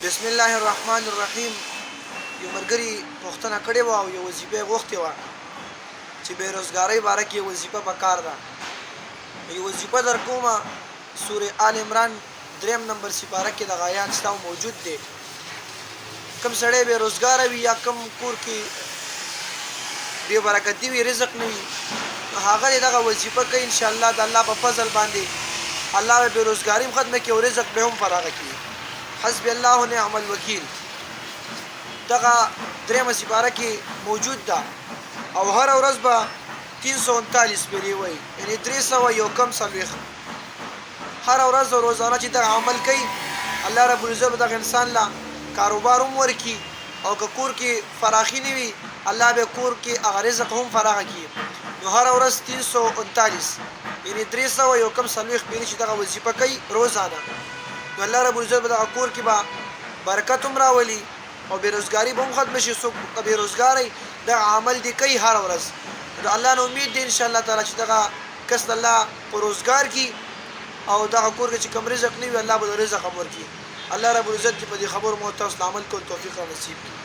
بسم الله الرحمن الرحیم. یو مرګري پوښتنه کړې وه او یو وظیفه غوښتې وه چې بېروزګارۍ باره کې وظیفه پکار ده. یو وظیفه در کومه سورې آل عمران 3 نمبر سپاره کې دغه آیات شته او موجود دی. کوم سړی بېروزګاره وي یا کوم کور کې بې برکتي وي، رزق نه وي، هغه دغه وظیفه کوي انشاءالله د الله په فضل باندې الله به بېروزګاري هم ختمه کړي او رزق به هم فراغه کړي. حسب الله ونعم الوکیل دغه 3 سپاره کې موجود ده او هر ورځ به 339 پیری وي، یعنی 300 یو کم څلوېښت. هر ورځ روزانه چې دغه عمل کوي الله رب العزت دغه انسان لا کاروبار هم ورکړي او که کور کې فراخي نه وي الله به کور کې هغه رزق هم فراغه کړي. نو هر ورځ 339 یعنی 300 یو کم څلوېښت پیری چې دغه وظیفه کوي روزانه، نو الله رب العزت به دغه کور کې به برکت هم راولي او بېروزګاري به هم ختمه شي. څوک بېروزګاری دغه عمل دی کوي هر ورځ، نو الله نه امید دی انشاءالله تعالی چې دغه کس الله په روزګار کې او دغه کور کې چې کوم رزق نه وي الله به د رزق هم ورکړي. الله رب العزت دې په دې خبرو مو تاسو عمل کول توفیق او نصیب کړي.